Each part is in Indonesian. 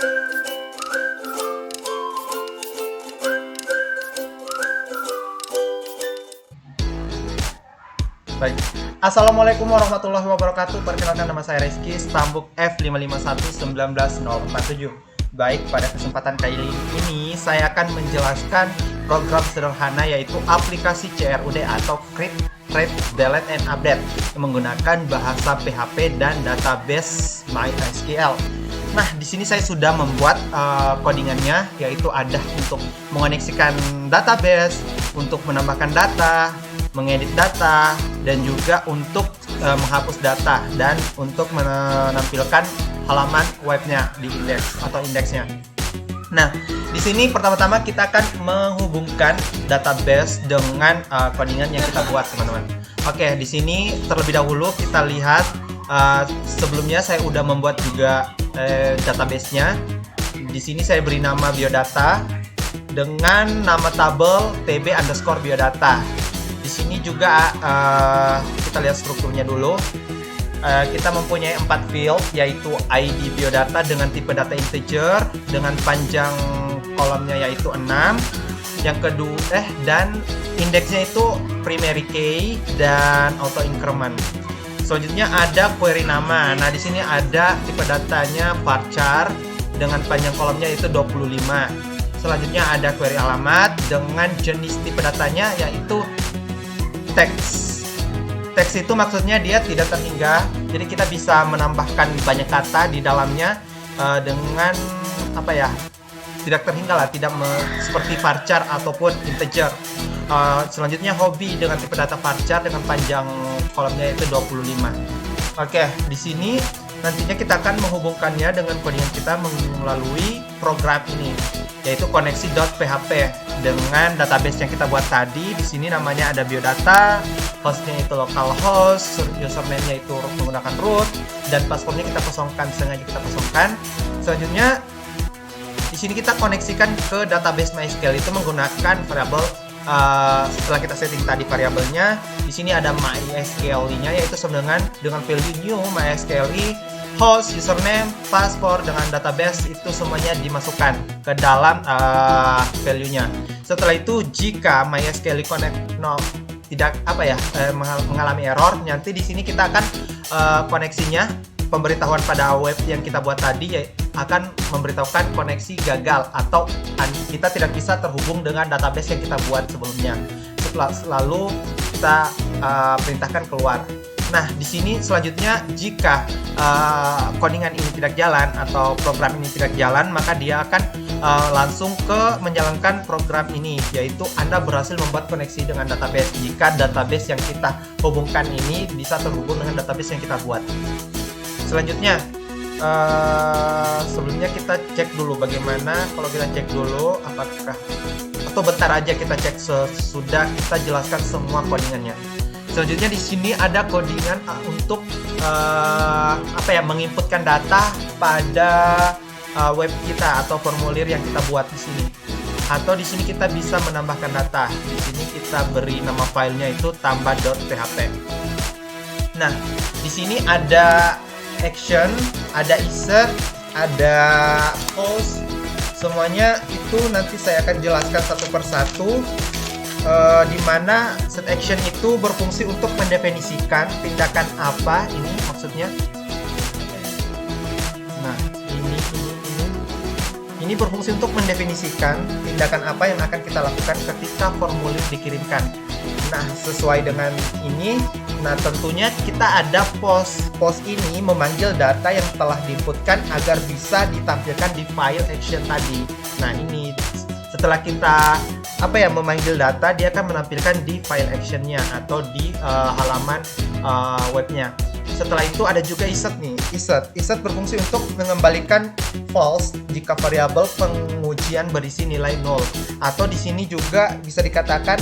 Baik. Assalamualaikum warahmatullahi wabarakatuh. Perkenalkan, nama saya Rizky, Stambuk F5511947. Baik, pada kesempatan kali ini saya akan menjelaskan program sederhana yaitu aplikasi CRUD atau Create, Delete, and Update yang menggunakan bahasa PHP dan database MySQL. Nah, di sini saya sudah membuat codingannya, yaitu ada untuk mengoneksikan database, untuk menambahkan data, mengedit data, dan juga untuk menghapus data, dan untuk menampilkan halaman webnya di indeks atau indeksnya. Nah, di sini pertama-tama kita akan menghubungkan database dengan codingan yang kita buat, teman-teman. Oke, di sini terlebih dahulu kita lihat sebelumnya saya udah membuat juga database-nya. Di sini saya beri nama biodata dengan nama tabel tb_biodata. Di sini juga kita lihat strukturnya dulu. Kita mempunyai 4 field, yaitu ID biodata dengan tipe data integer dengan panjang kolomnya yaitu 6. Yang kedua dan indeksnya itu primary key dan auto increment. Selanjutnya ada query nama. Nah, di sini ada tipe datanya varchar dengan panjang kolomnya itu 25. Selanjutnya ada query alamat dengan jenis tipe datanya yaitu teks. Teks itu maksudnya dia tidak terhingga, jadi kita bisa menambahkan banyak kata di dalamnya dengan tidak terhingga lah, tidak seperti varchar ataupun integer. Selanjutnya hobi dengan tipe data varchar dengan panjang kolomnya itu 25. Oke, di sini nantinya kita akan menghubungkannya dengan codingan kita melalui program ini, yaitu koneksi.php dengan database yang kita buat tadi. Di sini namanya ada biodata, hostnya itu localhost, username-nya itu menggunakan root, dan passwordnya kita sengaja kita kosongkan. Selanjutnya di sini kita koneksikan ke database MySQL itu menggunakan variabel. Setelah kita setting tadi variabelnya, di sini ada MySQL-nya yaitu sama dengan value new MySQL, host, username, password dengan database itu semuanya dimasukkan ke dalam value-nya. Setelah itu jika MySQL mengalami error, nanti di sini kita akan koneksinya, pemberitahuan pada web yang kita buat tadi akan memberitahukan koneksi gagal atau kita tidak bisa terhubung dengan database yang kita buat sebelumnya. Lalu kita perintahkan keluar. Nah, di sini selanjutnya jika codingan ini tidak jalan atau program ini tidak jalan, maka dia akan langsung menjalankan program ini, yaitu Anda berhasil membuat koneksi dengan database jika database yang kita hubungkan ini bisa terhubung dengan database yang kita buat. Selanjutnya sebelumnya kita cek dulu bagaimana kalau kita cek dulu apakah, atau bentar aja kita cek sesudah kita jelaskan semua codingannya. Selanjutnya di sini ada codingan untuk menginputkan data pada web kita atau formulir yang kita buat di sini. Atau di sini kita bisa menambahkan data. Di sini kita beri nama filenya itu tambah.php. Nah, di sini ada action, ada insert, ada post. Semuanya itu nanti saya akan jelaskan satu persatu. Di mana set action itu berfungsi untuk mendefinisikan tindakan apa ini maksudnya. Nah, ini berfungsi untuk mendefinisikan tindakan apa yang akan kita lakukan ketika formulir dikirimkan. Nah, sesuai dengan ini, nah tentunya kita ada post. Post ini memanggil data yang telah diinputkan agar bisa ditampilkan di file action tadi. Nah, ini setelah kita memanggil data, dia akan menampilkan di file actionnya atau di halaman webnya. Setelah itu ada juga insert nih. Insert berfungsi untuk mengembalikan false jika variabel pengujian berisi nilai 0. Atau di sini juga bisa dikatakan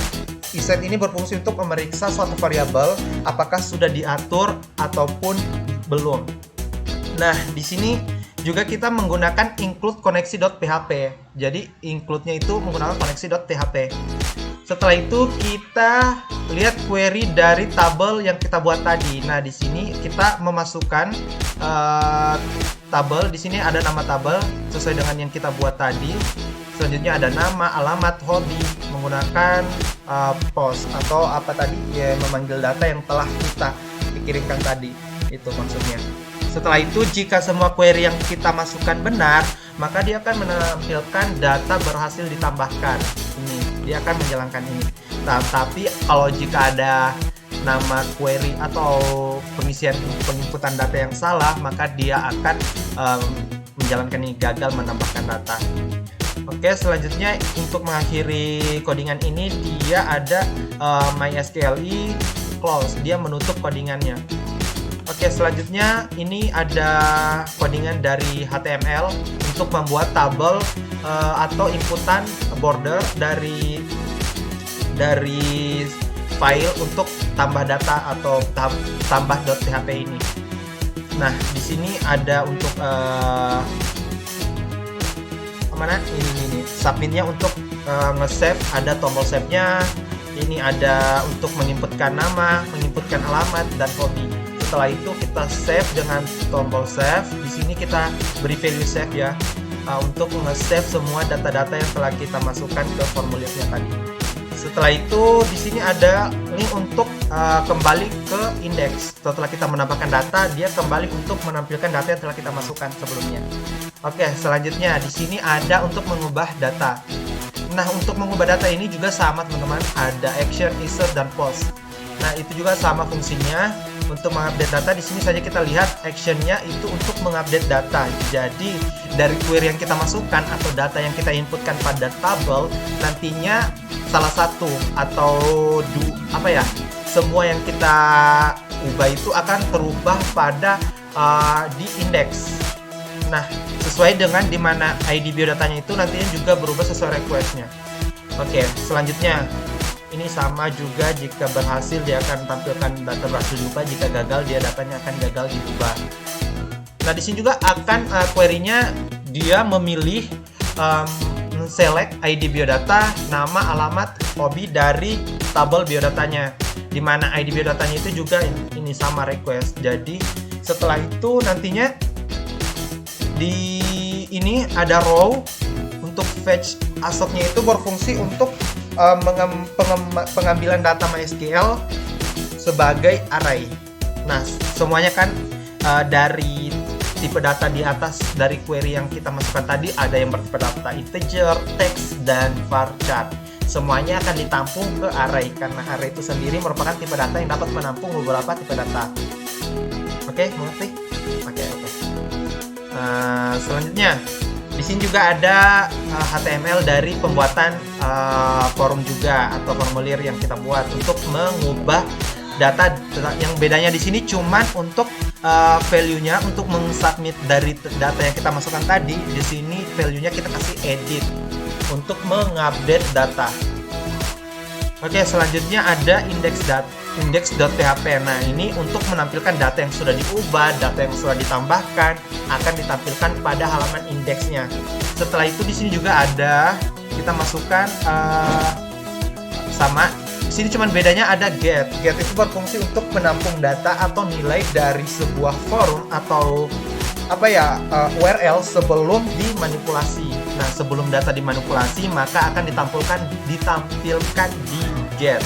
insert ini berfungsi untuk memeriksa suatu variabel apakah sudah diatur ataupun belum. Nah, di sini juga kita menggunakan include koneksi.php. Jadi include-nya itu menggunakan koneksi.php. Setelah itu kita lihat query dari tabel yang kita buat tadi. Nah, di sini kita memasukkan tabel. Di sini ada nama tabel sesuai dengan yang kita buat tadi. Selanjutnya ada nama, alamat, hobi, menggunakan post atau apa tadi ya, memanggil data yang telah kita kirimkan tadi, itu maksudnya. Setelah itu jika semua query yang kita masukkan benar, maka dia akan menampilkan data berhasil ditambahkan. Ini dia akan menjalankan ini. Tapi kalau jika ada nama query atau penginputan data yang salah, maka dia akan menjalankan ini, gagal menambahkan data. Oke, selanjutnya untuk mengakhiri codingan ini dia ada MySQLi close, dia menutup codingannya. Oke, selanjutnya ini ada codingan dari HTML untuk membuat tabel atau inputan border dari file untuk tambah data atau tambah .php ini. Nah, di sini ada untuk mana ini submitnya untuk nge-save, ada tombol save-nya. Ini ada untuk menginputkan nama, menginputkan alamat dan hobi. Setelah itu kita save dengan tombol save. Di sini kita beri value save ya, untuk nge-save semua data-data yang telah kita masukkan ke formulirnya tadi. Setelah itu di sini ada link untuk kembali ke indeks. Setelah kita menambahkan data, dia kembali untuk menampilkan data yang telah kita masukkan sebelumnya. Oke, selanjutnya di sini ada untuk mengubah data. Nah, untuk mengubah data ini juga sama teman-teman, ada action, insert, dan post. Nah, itu juga sama fungsinya. Untuk mengupdate data, di sini saja kita lihat actionnya itu untuk mengupdate data. Jadi dari query yang kita masukkan atau data yang kita inputkan pada tabel, nantinya salah satu atau semua yang kita ubah itu akan terubah pada di indeks. Nah, sesuai dengan dimana ID biodatanya itu nantinya juga berubah sesuai requestnya. Oke, selanjutnya ini sama juga, jika berhasil dia akan tampilkan data berhasil diubah, jika gagal dia datanya akan gagal diubah. Nah, di sini juga akan query-nya dia memilih select ID biodata, nama, alamat, hobi dari tabel biodatanya. Dimana ID biodatanya itu juga ini sama request. Jadi setelah itu nantinya di ini ada row untuk fetch asoknya itu berfungsi untuk pengambilan data MySQL sebagai array. Nah, semuanya kan dari tipe data di atas dari query yang kita masukkan tadi, ada yang bertipe data integer, text, dan varchar. Semuanya akan ditampung ke array karena array itu sendiri merupakan tipe data yang dapat menampung beberapa tipe data. Oke, mengerti? Oke. Selanjutnya di sini juga ada HTML dari pembuatan forum juga atau formulir yang kita buat untuk mengubah data. Yang bedanya di sini cuman untuk value-nya, untuk mensubmit dari data yang kita masukkan tadi. Di sini value-nya kita kasih edit untuk mengupdate data. Oke, selanjutnya ada index.php. Nah, ini untuk menampilkan data yang sudah diubah, data yang sudah ditambahkan akan ditampilkan pada halaman indeksnya. Setelah itu di sini juga ada kita masukkan sama. Di sini cuman bedanya ada get. Get itu berfungsi untuk menampung data atau nilai dari sebuah forum atau URL sebelum dimanipulasi. Nah, sebelum data dimanipulasi maka akan ditampilkan di get.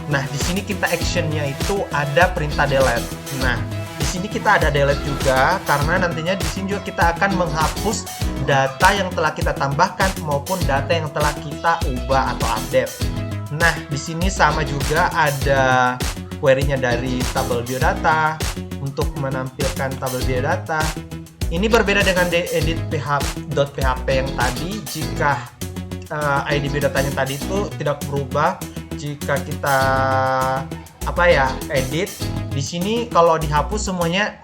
Nah, di sini kita actionnya itu ada perintah delete. Nah, di sini kita ada delete juga karena nantinya di sini juga kita akan menghapus data yang telah kita tambahkan maupun data yang telah kita ubah atau update. Nah, di sini sama juga ada query-nya dari tabel biodata untuk menampilkan tabel biodata. Ini berbeda dengan edit.php yang tadi. Jika ID biodatanya tadi itu tidak berubah, jika kita edit, di sini kalau dihapus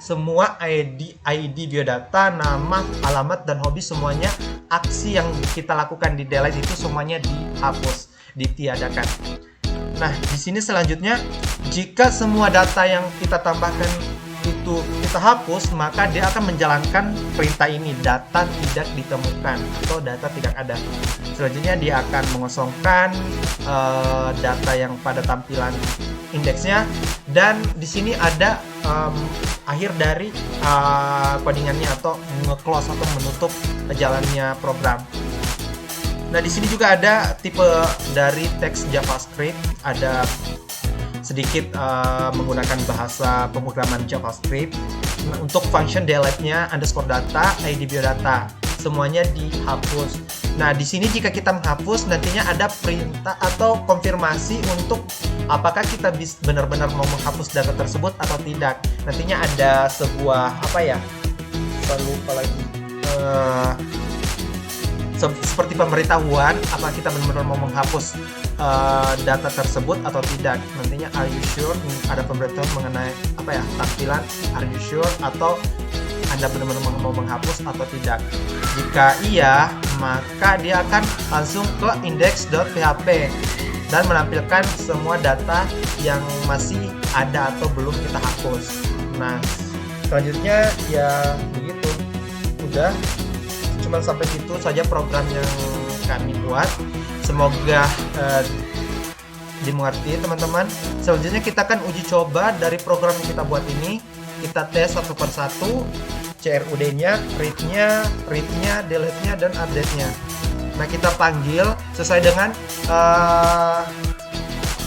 semua ID biodata, nama, alamat, dan hobi, semuanya aksi yang kita lakukan di delete itu semuanya dihapus, ditiadakan. Nah, di sini selanjutnya jika semua data yang kita tambahkan itu kita hapus, maka dia akan menjalankan perintah ini, data tidak ditemukan atau data tidak ada. Selanjutnya dia akan mengosongkan data yang pada tampilan indeksnya, dan di sini ada akhir dari codingannya atau nge-close atau menutup jalannya program. Nah, di sini juga ada tipe dari teks JavaScript, ada sedikit menggunakan bahasa pemrograman JavaScript. Nah, untuk function delete-nya _data, ID biodata, semuanya dihapus. Nah, di sini jika kita menghapus, nantinya ada perintah atau konfirmasi untuk apakah kita benar-benar mau menghapus data tersebut atau tidak. Nantinya ada sebuah saya lupa lagi. Seperti pemberitahuan apakah kita benar-benar mau menghapus data tersebut atau tidak. Nantinya are you sure, ada pemberitahuan mengenai tampilan are you sure, atau Anda benar-benar mau menghapus atau tidak. Jika iya, maka dia akan langsung ke index.php dan menampilkan semua data yang masih ada atau belum kita hapus. Nah, selanjutnya ya begitu, udah cuma sampai situ saja program yang kami buat. Semoga dimengerti teman-teman. Selanjutnya kita akan uji coba dari program yang kita buat ini. Kita tes satu per satu, CRUD-nya, read-nya, delete-nya, dan update-nya. Nah, kita panggil sesuai dengan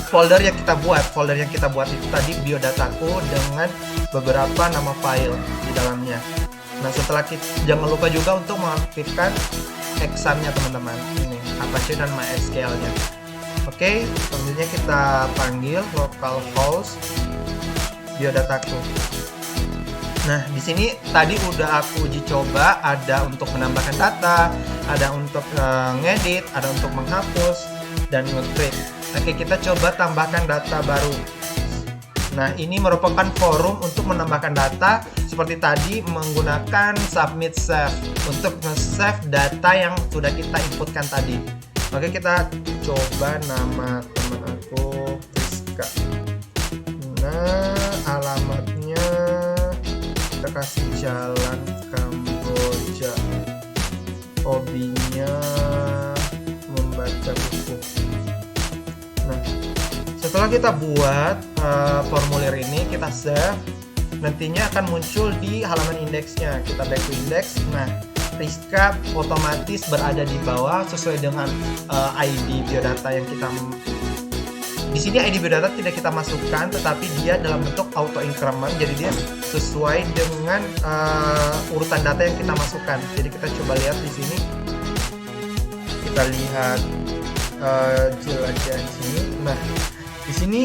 folder yang kita buat. Folder yang kita buat itu tadi biodataku dengan beberapa nama file di dalamnya. Nah, setelah jangan lupa juga untuk mengaktifkan exam-nya teman-teman. Ini Apache dan MySQL-nya. Oke, selanjutnya kita panggil localhost biodataku. Nah, di sini tadi udah aku uji coba, ada untuk menambahkan data, ada untuk ngedit, ada untuk menghapus dan nge-create. Oke, kita coba tambahkan data baru. Nah, ini merupakan forum untuk menambahkan data seperti tadi menggunakan submit save untuk nge-save data yang sudah kita inputkan tadi. Oke, kita coba nama teman aku Rizka. Nah, alamatnya kita kasih jalan Kamboja. Hobinya membaca buku. Nah, setelah kita buat formulir ini, kita save, nantinya akan muncul di halaman indeksnya. Kita back to index. Nah, Rizka otomatis berada di bawah sesuai dengan ID biodata yang kita. Di sini ID biodata tidak kita masukkan, tetapi dia dalam bentuk auto increment. Jadi dia sesuai dengan urutan data yang kita masukkan. Jadi kita coba lihat di sini. Kita lihat jelajah di sini. Nah, di sini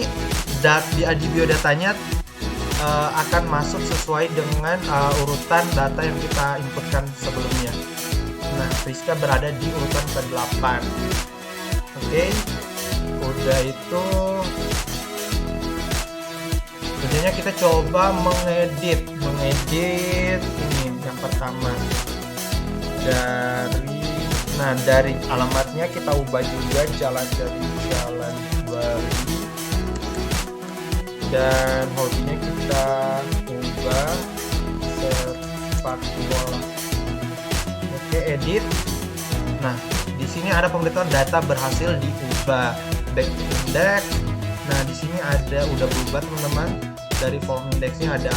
di ID biodatanya akan masuk sesuai dengan urutan data yang kita inputkan sebelumnya. Nah, Rizka berada di urutan ke-8. Oke, udah itu selanjutnya kita coba mengedit ini yang pertama dari alamatnya kita ubah juga jalan Bali, dan hobinya kita ubah sepak bola. Oke, edit. Nah, di sini ada pemberitahuan data berhasil diubah, back to index. Nah, di sini udah berubah teman-teman. Dari form indexnya ada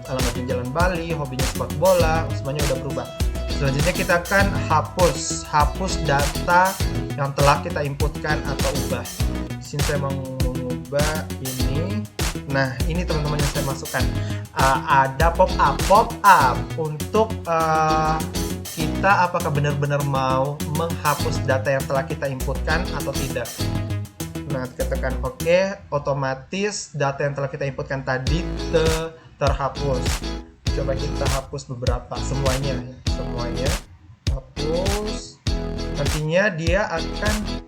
alamatnya jalan Bali, hobinya sepak bola, semuanya udah berubah. Selanjutnya kita akan hapus data yang telah kita inputkan atau ubah. Di sini saya mau mengubah ini. Nah, ini teman-teman yang saya masukkan. Ada pop up untuk kita apakah benar-benar mau menghapus data yang telah kita inputkan atau tidak. Nah, kita tekan OK, otomatis data yang telah kita inputkan tadi terhapus. Coba kita hapus beberapa, semuanya hapus. Nantinya dia akan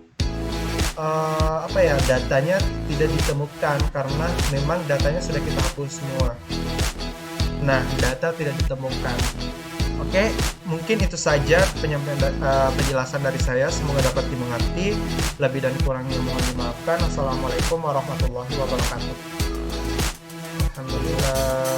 datanya tidak ditemukan karena memang datanya sudah kita hapus semua. Nah, data tidak ditemukan. Oke, mungkin itu saja penjelasan dari saya. Semoga dapat dimengerti. Lebih dan kurangnya mohon dimaafkan. Assalamualaikum warahmatullahi wabarakatuh. Alhamdulillah.